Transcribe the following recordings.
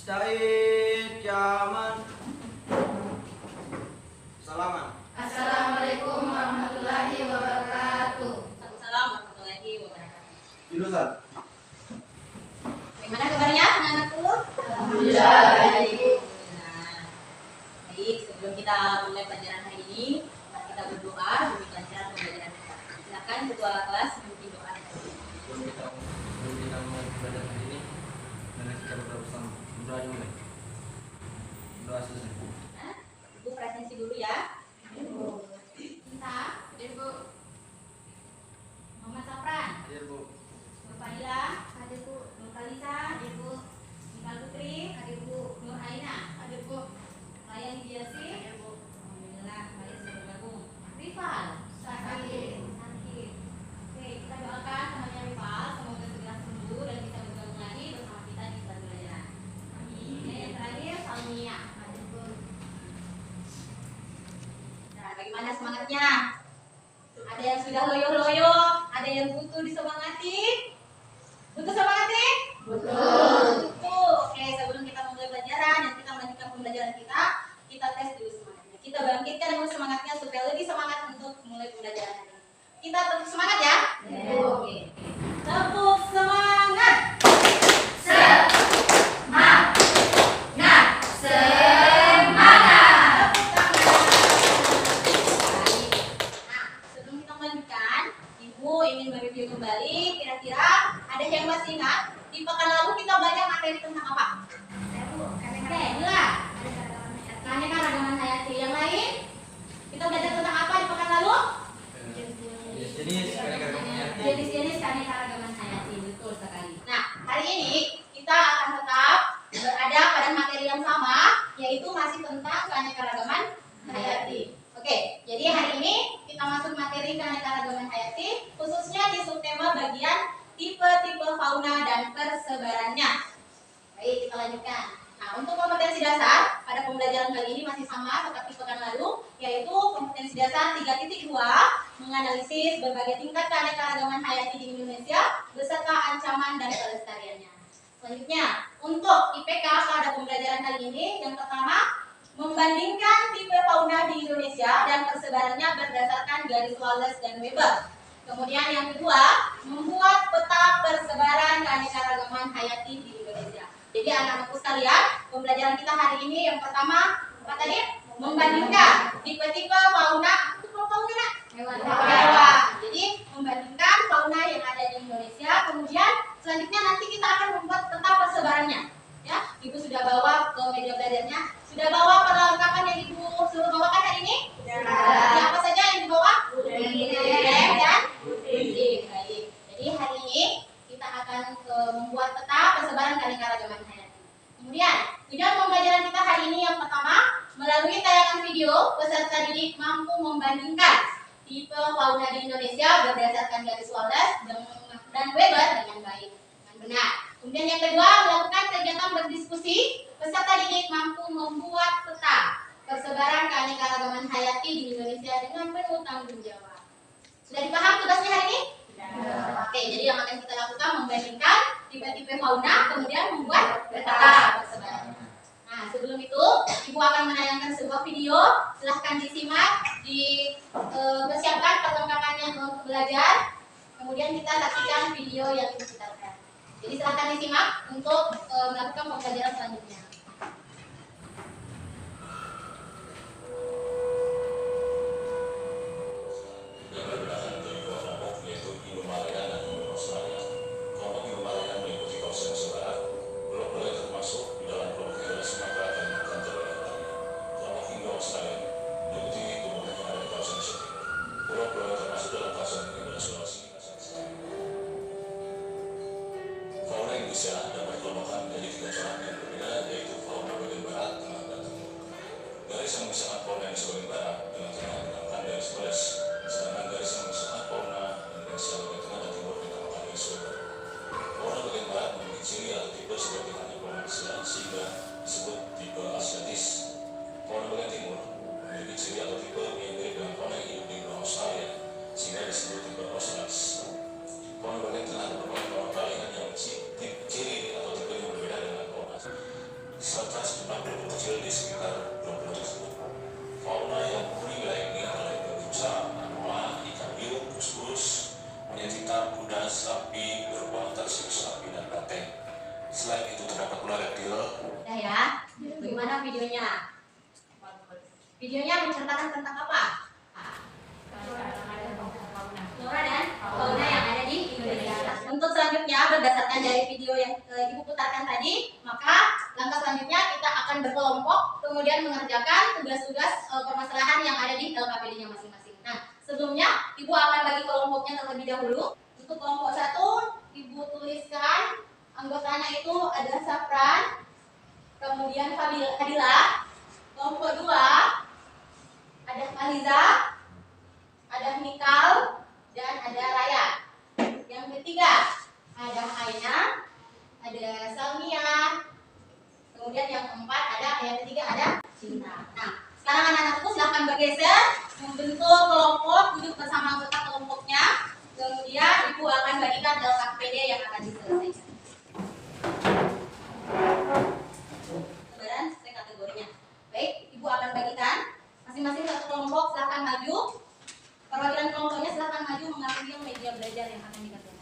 Mustahil kiaman. Salaman. Assalamualaikum warahmatullahi wabarakatuh. Waalaikumsalam warahmatullahi wabarakatuh. Jurusan. Bagaimana kabarnya anak-anakku? Alhamdulillah. Alhamdulillah. Baik, sebelum kita mulai pelajaran hari ini, mari kita berdoa demi kelancaran pembelajaran kita. Silakan ketua kelas memimpin doa. Sebelum kita mulai pelajaran hari ini, mari kita berdoa bersama. Berdoa dulu. Doa selesai. Ibu presensi dulu ya. Kita, Ibu Muhammad Safran, Hadir Bu. Nur Fadila, hadir Bu. Nur Kalisa, hadir Bu. Nikal Putri, hadir Bu. Nur Aina, hadir Bu. Rayani Diasi, hadir Bu. Alhamdulillah, kembali sudah bergabung. Rifal, sakit. Oke, kita doakan temannya Rifal, semoga segera sembuh dan bisa bergabung lagi bersama kita di kelas belajar. Amin. Yang terakhir, Salmia, hadir Bu. Nah, bagaimana semangatnya? Ada yang sudah loyo-loyo, ada yang butuh disemangati. Butuh semangati? Betul. Betul. Oke, sebelum kita mulai pelajaran dan kita melanjutkan pembelajaran kita tes dulu semangatnya. Kita bangkitkan dulu semangatnya supaya lebih semangat untuk mulai pembelajaran hari ini. Kita tepuk semangat ya. Oke. Tepuk semangat. Sebelum kita melanjutkan, Ibu ingin mereview kembali. Kira-kira ada yang masih ingat di pekan lalu kita belajar materi tentang apa? Oke, inilah aneka ragaman hayati. Yang lain, kita belajar tentang apa di pekan lalu? Jenis keanekaragaman hayati. Jenis-jenis keanekaragaman hayati, betul sekali. Nah, hari ini kita akan tetap berada pada materi yang sama, yaitu masih tentang keanekaragaman hayati. Oke, jadi hari ini kita masuk materi keanekaragaman hayati, khususnya di subtema bagian tipe-tipe fauna dan persebarannya. Baik, kita lanjutkan. Nah, untuk kompetensi dasar pada pembelajaran kali ini masih sama seperti pekan lalu, yaitu kompetensi dasar 3.2, menganalisis berbagai tingkat keanekaragaman hayati di Indonesia beserta ancaman dan kelestariannya. Selanjutnya, untuk IPK pada pembelajaran kali ini, yang pertama, membandingkan tipe fauna di Indonesia dan persebarannya berdasarkan garis Wallace dan Weber. Kemudian yang kedua, membuat peta persebaran keanekaragaman hayati di Indonesia. Jadi anak-anakku sekalian, pembelajaran kita hari ini yang pertama, apa tadi? Membandingkan tipe-tipe fauna. Itu fauna nak? Hewan. Jadi membandingkan fauna yang ada di Indonesia. Kemudian selanjutnya nanti kita akan membuat peta persebarannya. Ya, Ibu sudah bawa ke media belajarnya. Sudah bawa perlengkapan yang Ibu suruh bawakan hari ini? Jadi apa saja yang dibawa? Lem dan gunting. Baik. Jadi hari ini kita akan membuat peta persebaran keanekaragaman hayati. Kemudian, tujuan pembelajaran kita hari ini yang pertama, melalui tayangan video, peserta didik mampu membandingkan tipe fauna di Indonesia berdasarkan garis Wallace dan Weber dengan baik dan benar. Kemudian yang kedua, melakukan kegiatan berdiskusi, peserta didik mampu membuat peta persebaran keanekaragaman hayati di Indonesia dengan penuh tanggung jawab. Sudah dipaham tugasnya hari ini? Oke, jadi yang akan kita lakukan membandingkan tipe-tipe fauna, kemudian membuat peta persebarannya. Nah, sebelum itu, Ibu akan menayangkan sebuah video. Silahkan disimak, dipersiapkan perlengkapannya untuk belajar. Kemudian kita saksikan video yang Ibu putarkan. Jadi silahkan disimak untuk melakukan pembelajaran selanjutnya. Indonesia dapat dikelompokkan menjadi 3 corak yang berbeda, yaitu fauna bagian barat, tengah, dan timur. Garis yang memisahkan fauna yang sebagai Sudah ya? Bagaimana videonya? Videonya menceritakan tentang apa? Flora dan fauna yang ada di Indonesia. Untuk selanjutnya, berdasarkan dari video yang Ibu putarkan tadi, maka langkah selanjutnya kita akan berkelompok, kemudian mengerjakan tugas-tugas permasalahan yang ada di LKPD-nya masing-masing. Nah, sebelumnya Ibu akan bagi kelompoknya terlebih dahulu. Untuk kelompok 1, Ibu tuliskan anggotanya itu ada Safran, kemudian Fadila. Kelompok 2 ada Faliza, ada Mikal, dan ada Raya. Yang ketiga ada Aina, ada Salmia. Kemudian yang keempat yang ketiga ada Cinta. Nah, sekarang anak-anakku silahkan bergeser membentuk kelompok, duduk bersama anggota kelompoknya. Kemudian Ibu akan bagikan LKPD yang akan diselesaikan. Sebenarnya sesuai kategorinya. Baik, Ibu akan bagikan masing-masing satu kelompok. Silahkan maju. Perwakilan kelompoknya silahkan maju mengambil media belajar yang akan digunakan.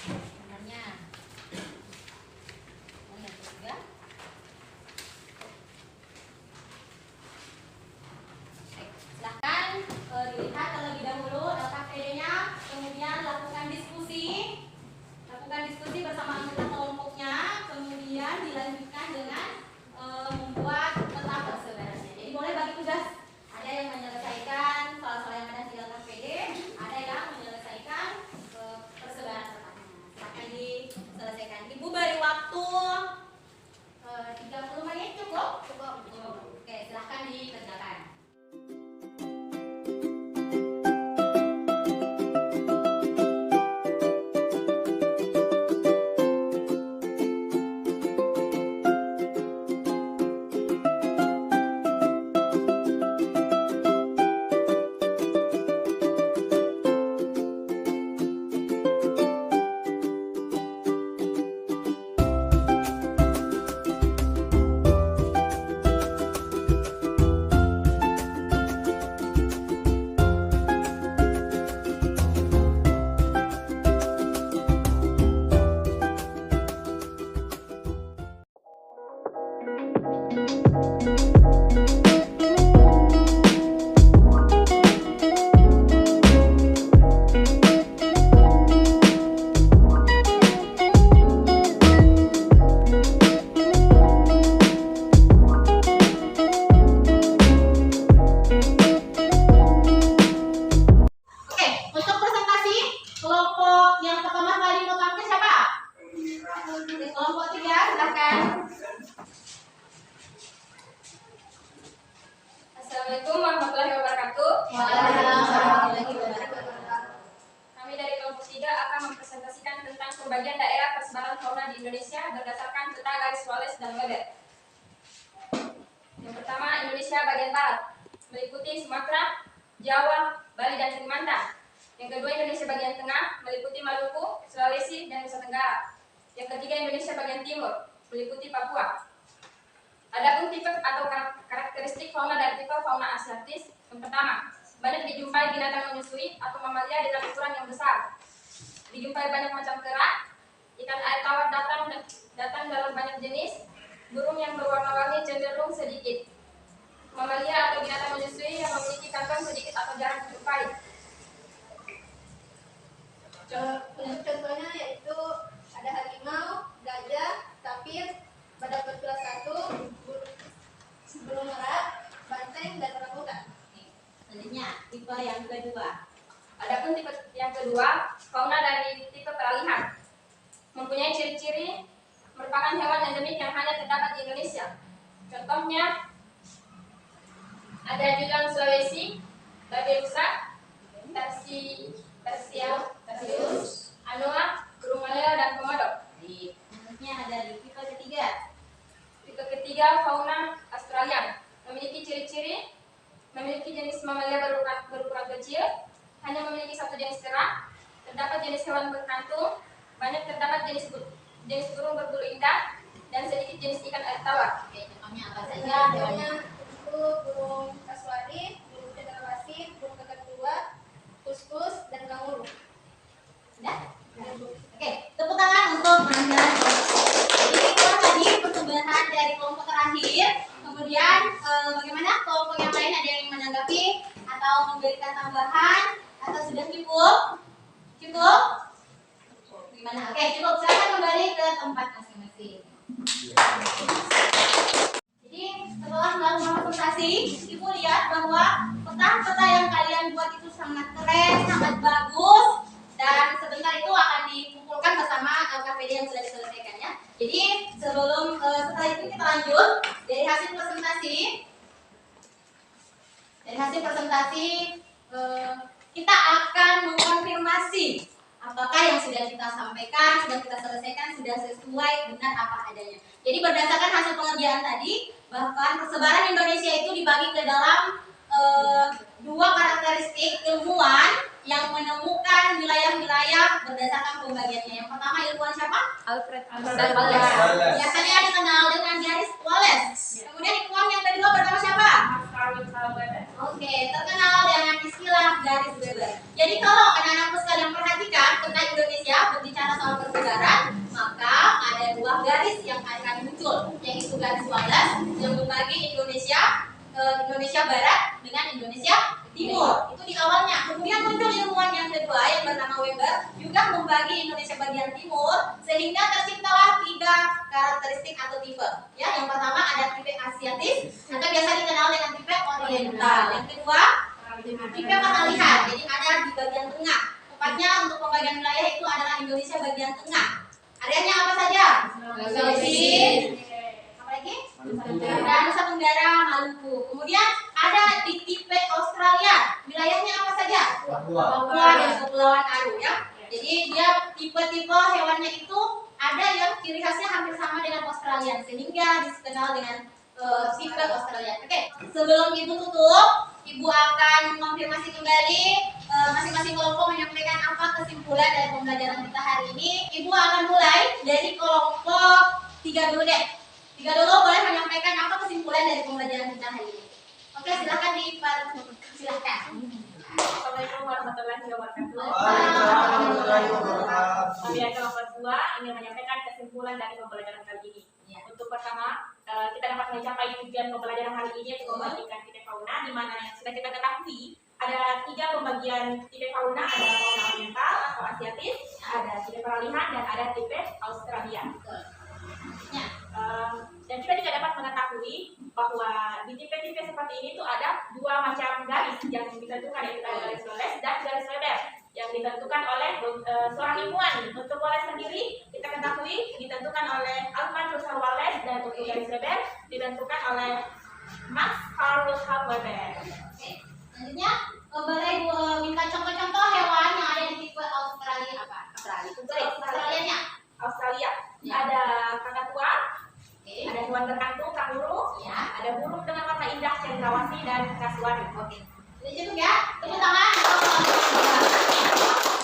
Sebenarnya, yang ketiga. Silahkan dilihat terlebih dahulu LKPD-nya, kemudian lakukan diskusi bersama anggota kelompoknya, kemudian dilanjutkan dengan membuat peta persebarannya. Jadi boleh bagi tugas, ada yang menyelesaikan soal-soal yang ada di LKPD, ada yang menyelesaikan persebaran petanya. Silahkan diselesaikan. Ibu beri waktu 30 menit cukup? Cukup. Oke, silahkan dikerjakan. Assalamualaikum warahmatullahi wabarakatuh. Waalaikumsalam warahmatullahi wabarakatuh. Kami dari kelompok 3 akan mempresentasikan tentang pembagian daerah persebaran fauna di Indonesia berdasarkan peta garis Wallace dan Weber. Yang pertama, Indonesia bagian barat, meliputi Sumatera, Jawa, Bali, dan Kalimantan. Yang kedua, Indonesia bagian tengah, meliputi Maluku, Sulawesi, dan Nusa Tenggara. Yang ketiga, Indonesia bagian timur, meliputi Papua. Adapun tipe atau karakteristik fauna dan tipe fauna asiatis. Yang pertama, banyak dijumpai binatang menyusui atau mamalia dengan ukuran yang besar. Dijumpai banyak macam kera, ikan air tawar datang dalam banyak jenis, burung yang berwarna-warni cenderung sedikit. Mamalia atau binatang menyusui yang memiliki kantong sedikit atau jarang dijumpai. Contohnya yaitu ada harimau, gajah, tapir, badak berkelas 1, burung merak, banteng, dan orangutan. Selanjutnya, tipe yang kedua. Adapun tipe yang kedua, fauna dari tipe peralihan. Mempunyai ciri-ciri merupakan hewan endemik yang hanya terdapat di Indonesia. Contohnya, ada julang Sulawesi, babi rusa, tarsius, anoa, burung maleo, dan komodo. Selanjutnya ada di tipe ketiga. Tipe ketiga, fauna Australia. Memiliki ciri-ciri, memiliki jenis mamalia berukuran kecil, hanya memiliki satu jenis kera, terdapat jenis hewan berkantung, banyak terdapat jenis burung berbulu indah, dan sedikit jenis ikan air tawar. Oke, contohnya apa saja? Contohnya itu burung kasuari, burung cendrawasih, burung kakatua, kuskus, dan kanguru. Sudah? Oke, tepuk tangan terakhir. Kemudian bagaimana kelompok yang lain, ada yang menanggapi atau memberikan tambahan atau sudah cukup? Cukup? Gimana? Oke, cukup. Silakan kembali ke tempat masing-masing. Jadi setelah melakukan presentasi, Ibu lihat bahwa peta-peta yang kalian buat itu sangat keren, sangat bagus, dan sebentar itu akan dikumpulkan bersama KPD yang sudah diselesaikan ya. Jadi setelah itu kita lanjut dari hasil presentasi kita akan mengkonfirmasi apakah yang sudah kita sampaikan, sudah kita selesaikan, sudah sesuai benar apa adanya. Jadi berdasarkan hasil pengerjaan tadi, bahkan persebaran Indonesia itu dibagi ke dalam dua karakteristik ilmuwan yang menemukan wilayah-wilayah berdasarkan pembagiannya. Yang pertama ilmuwan siapa? Alfred Wallace. Biasanya dikenal dengan garis Wallace. Kemudian ilmuwan yang kedua bernama siapa? Oke, terkenal dengan istilah garis Weber. Jadi kalau anak-anakku sekalian perhatikan tentang Indonesia berbicara soal persebaran, maka ada dua garis yang akan muncul, yaitu garis Wallace yang membagi Indonesia Barat dengan Indonesia Timur. Itu di awalnya. Kemudian muncul ilmuwan yang kedua yang bernama Weber juga membagi Indonesia bagian timur, sehingga terciptalah tiga karakteristik atau tipe. Ya, yang pertama ada tipe Asiatis atau biasa dikenal dengan tipe Oriental. Yang kedua tipe peralihan. Jadi ada di bagian tengah. Tepatnya untuk pembagian wilayah itu adalah Indonesia bagian tengah. Areanya apa saja? Sulawesi. Apa lagi? Dan Nusa Tenggara, Maluku. Kemudian ada di tipe Australia. Wilayahnya apa saja? Papua dan Kepulauan Aru ya. Jadi dia tipe-tipe hewannya itu ada yang ciri khasnya hampir sama dengan Australia, sehingga dikenal dengan tipe Australia. Oke, sebelum Ibu tutup, Ibu akan mengonfirmasi kembali masing-masing kelompok menyampaikan apa kesimpulan dari pembelajaran kita hari ini. Ibu akan mulai dari kelompok 3 dulu deh. 3 dulu boleh menyampaikan apa kesimpulan dari pembelajaran kita hari ini. Oke, silakan silakan. Assalamualaikum warahmatullahi wabarakatuh. Kami dari kelompok 2 ingin menyampaikan kesimpulan dari pembelajaran kali ini. Untuk pertama, kita dapat mencapai tujuan pembelajaran hari ini yaitu membagikan tipe fauna, di mana yang sudah kita ketahui ada 3 pembagian tipe fauna, ada fauna oriental atau asiatis, ada tipe peralihan dan ada tipe Australia. Dan kita juga dapat mengetahui bahwa di tipe-tipe seperti ini tuh ada 2 macam garis yang ditentukan, yaitu garis Wallace dan garis Weber yang ditentukan oleh seorang ilmuwan. Untuk Wallace sendiri kita ketahui ditentukan oleh Alfred Russel Wallace, dan untuk garis Weber ditentukan oleh Max Carl Wilhelm Weber. Selanjutnya boleh minta contoh-contoh hewan yang ada di tipe Australia apa? Australia. Ada kakatua, ada hewan berkantung, kanguru, ada burung dengan warna indah, cendrawasih, dan kasuari. Oke. Sudah cukup ya? Tepuk tangan.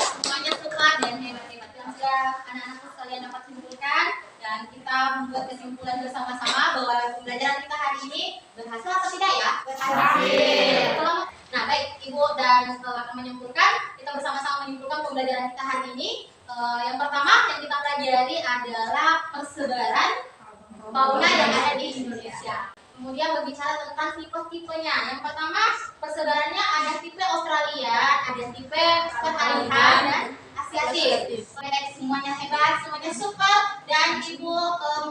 Semuanya suka dan hebat-hebat. Yang sudah anak-anakku sekalian dapat simpulkan, dan kita membuat kesimpulan bersama-sama bahwa pembelajaran kita hari ini berhasil atau tidak ya? Berhasil. Nah, baik Ibu dan akan menyimpulkan, kita bersama-sama menyimpulkan pembelajaran kita hari ini. Yang pertama yang kita pelajari adalah persebaran fauna yang ada di Indonesia. Kemudian berbicara tentang tipe-tipenya. Yang pertama, persebarannya ada tipe Australia, ada tipe peralihan, dan Asiatis. Oke, semuanya hebat, semuanya super, dan Ibu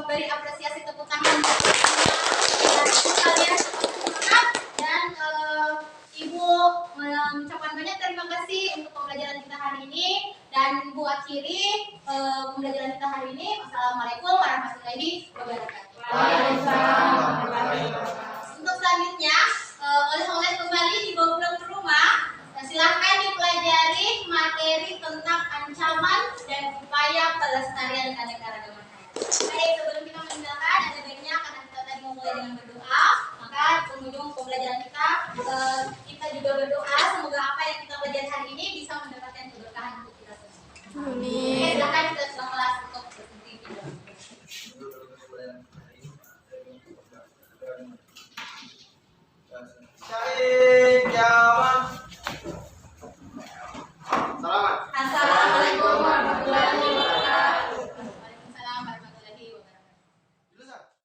memberi apresiasi tepuk tangan kalian dan Ibu mengucapkan banyak terima kasih untuk pembelajaran kita hari ini, dan Ibu akhiri pembelajaran kita hari ini. Wassalamualaikum warahmatullahi wabarakatuh. Untuk selanjutnya, oleh-oleh kembali dibawa pulang ke rumah. Silahkan dipelajari materi tentang ancaman dan upaya pelestarian keanekaragaman hayati. Baik, sebelum kita meninggalkan, ada baiknya karena kita tadi memulai dengan berdoa, maka penghujung pembelajaran kita juga berdoa semoga apa yang kita pelajari hari ini bisa mendapatkan keberkahan untuk kita semua. Amin.